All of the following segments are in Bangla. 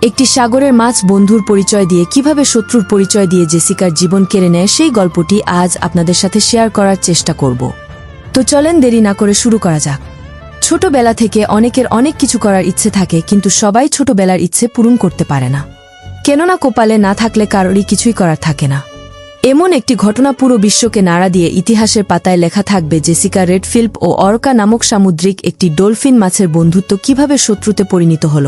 একটি সাগরের মাছ বন্ধুর পরিচয় দিয়ে কিভাবে শত্রুর পরিচয় দিয়ে জেসিকার জীবন কেড়ে নেয় সেই গল্পটি আজ আপনাদের সাথে শেয়ার করার চেষ্টা করব। তো চলেন দেরি না করে শুরু করা যাক। ছোটবেলা থেকে অনেকের অনেক কিছু করার ইচ্ছে থাকে, কিন্তু সবাই ছোটবেলার ইচ্ছে পূরণ করতে পারে না। কেননা কপালে না থাকলে কারোরই কিছুই করার থাকে না। এমন একটি ঘটনা পুরো বিশ্বকে নাড়া দিয়ে ইতিহাসের পাতায় লেখা থাকবে জেসিকা রেডফিল্প ও অর্কা নামক সামুদ্রিক একটি ডলফিন মাছের বন্ধুত্ব কিভাবে শত্রুতে পরিণত হল।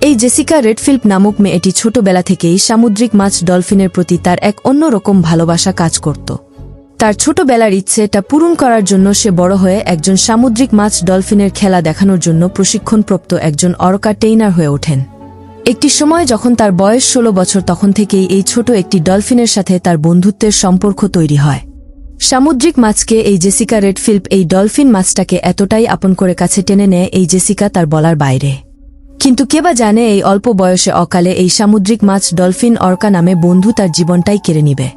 এই জেসিকা রেডফিল্প নামক মেয়েটি ছোটবেলা থেকেই সামুদ্রিক মাছ ডলফিনের প্রতি তার এক অন্যরকম ভালোবাসা কাজ করত। তার ছোটবেলার ইচ্ছেটা পূরণ করার জন্য সে বড় হয়ে একজন সামুদ্রিক মাছ ডলফিনের খেলা দেখানোর জন্য প্রশিক্ষণপ্রাপ্ত একজন অর্কা ট্রেইনার হয়ে ওঠেন। একটি সময় যখন তার বয়স 16 বছর, তখন থেকেই এই ছোট একটি ডলফিনের সাথে তার বন্ধুত্বের সম্পর্ক তৈরি হয়। সামুদ্রিক মাছকে এই জেসিকা রেডফিল্প এই ডলফিন মাছটাকে এতটাই আপন করে কাছে টেনে নেয় এই জেসিকা তার বলার বাইরে। কিন্তু কে বা জানে এই অল্প বয়সে অকালে এই সামুদ্রিক মাছ ডলফিন অর্কা নামে বন্ধু তার জীবনটাই কেড়ে নিবে।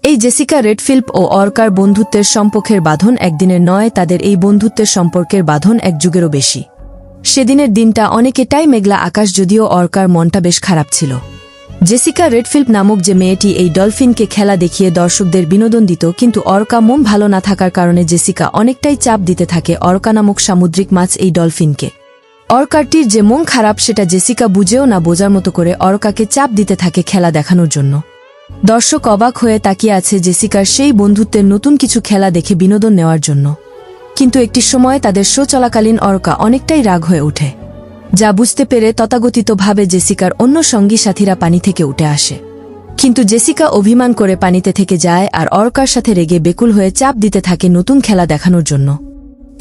এই জেসিকা রেডফিল্প ও অর্কার বন্ধুত্বের সম্পর্কের বাঁধন একদিনের নয়, তাদের এই বন্ধুত্বের সম্পর্কের বাঁধন এক যুগেরও বেশি। সেদিনের দিনটা অনেকটাই মেঘলা আকাশ, যদিও অর্কার মনটা বেশ খারাপ ছিল। জেসিকা রেডফিল্প নামক যে মেয়েটি এই ডলফিনকে খেলা দেখিয়ে দর্শকদের বিনোদন দিত, কিন্তু অর্কা মন ভালো না থাকার কারণে জেসিকা অনেকটাই চাপ দিতে থাকে অর্কা নামক সামুদ্রিক মাছ এই ডলফিনকে। অর্কারটির যে মন খারাপ সেটা জেসিকা বুঝেও না বোঝার মতো করে অর্কাকে চাপ দিতে থাকে খেলা দেখানোর জন্য। দর্শক অবাক হয়ে তাকিয়ে আছে জেসিকার সেই বন্ধুত্বের নতুন কিছু খেলা দেখে বিনোদন নেওয়ার জন্য। কিন্তু একটি সময় তাদের শো চলাকালীন অর্কা অনেকটাই রাগ হয়ে ওঠে, যা বুঝতে পেরে তথাকথিতভাবে জেসিকার অন্য সঙ্গী সাথীরা পানি থেকে উঠে আসে। কিন্তু জেসিকা অভিমান করে পানিতে থেকে যায় আর অর্কার সাথে রেগে বেকুল হয়ে চাপ দিতে থাকে নতুন খেলা দেখানোর জন্য।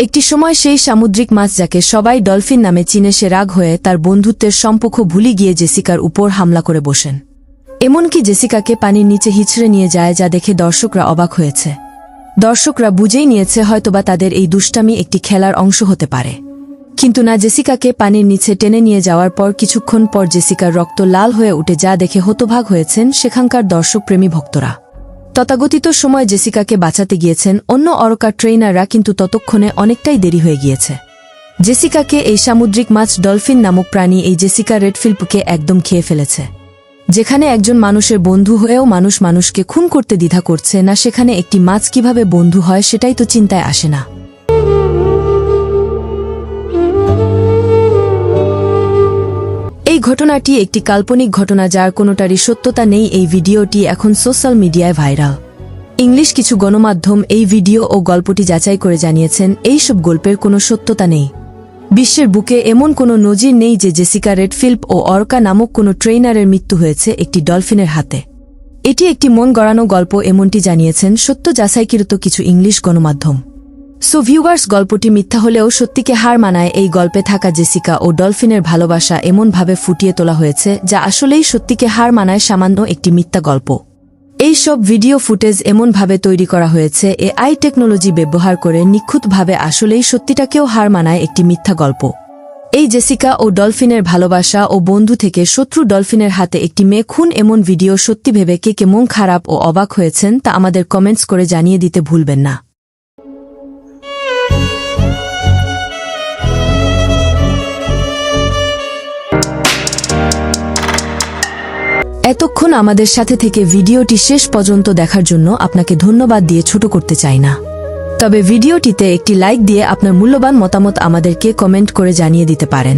একটি সময় সেই সামুদ্রিক মাছ যাকে সবাই ডলফিন নামে চিনে সে রাগ হয়ে তার বন্ধুত্বের সম্পর্ক ভুলে গিয়ে জেসিকার উপর হামলা করে বসেন। এমনকি জেসিকাকে পানির নিচে হিচড়ে নিয়ে যায়, যা দেখে দর্শকরা অবাক হয়েছে। দর্শকরা বুঝেই নিয়েছে হয়তোবা তাদের এই দুষ্টামি একটি খেলার অংশ হতে পারে। কিন্তু না, জেসিকাকে পানির নিচে টেনে নিয়ে যাওয়ার পর কিছুক্ষণ পর জেসিকার রক্ত লাল হয়ে উঠে, যা দেখে হতভাগ হয়েছেন সেখানকার দর্শকপ্রেমী ভক্তরা। তথাগতিত সময় জেসিকাকে বাঁচাতে গিয়েছেন অন্য অর্কা ট্রেইনাররা, কিন্তু ততক্ষণে অনেকটাই দেরি হয়ে গিয়েছে। জেসিকাকে এই সামুদ্রিক মাছ ডলফিন নামক প্রাণী এই জেসিকা রেডফিল্পকে একদম খেয়ে ফেলেছে। যেখানে একজন মানুষের বন্ধু হয়েও মানুষ মানুষকে খুন করতে দ্বিধা করছে না, সেখানে একটি মাছ কিভাবে বন্ধু হয় সেটাই তো চিন্তায় আসে না। এই ঘটনাটি একটি কাল্পনিক ঘটনা, যার কোনোটারই সত্যতা নেই। এই ভিডিওটি এখন সোশ্যাল মিডিয়ায় ভাইরাল। ইংলিশ কিছু গণমাধ্যম এই ভিডিও ও গল্পটি যাচাই করে জানিয়েছেন এইসব গল্পের কোনো সত্যতা নেই। বিশ্বের বুকে এমন কোনো নজির নেই যে জেসিকা রেডফিল্প ও অর্কা নামক কোনো ট্রেইনারের মৃত্যু হয়েছে একটি ডলফিনের হাতে। এটি একটি মন গড়ানো গল্প, এমনটি জানিয়েছেন সত্য যাচাইকৃত কিছু ইংলিশ গণমাধ্যম। সো ভিউয়ার্স, গল্পটি মিথ্যা হলেও সত্যিকে হার মানায় এই গল্পে থাকা জেসিকা ও ডলফিনের ভালোবাসা এমনভাবে ফুটিয়ে তোলা হয়েছে যা আসলেই সত্যিকে হার মানায় সামান্য একটি মিথ্যা গল্প। এই সব ভিডিও ফুটেজ এমনভাবে তৈরি করা হয়েছে এআই টেকনোলজি ব্যবহার করে নিখুঁতভাবে, আসলেই সত্যিটাকেও হার মানায় একটি মিথ্যা গল্প। এই জেসিকা ও ডলফিনের ভালোবাসা ও বন্ধু থেকে শত্রু ডলফিনের হাতে একটি মেয়ে খুন, এমন ভিডিও সত্যি ভেবে কে কে মন খারাপ ও অবাক হয়েছেন তা আমাদের কমেন্টস করে জানিয়ে দিতে ভুলবেন না। এতক্ষণ আমাদের সাথে থেকে ভিডিওটি শেষ পর্যন্ত দেখার জন্য আপনাকে ধন্যবাদ দিয়ে ছোট করতে চাই না। তবে ভিডিওটিতে একটি লাইক দিয়ে আপনার মূল্যবান মতামত আমাদেরকে কমেন্ট করে জানিয়ে দিতে পারেন।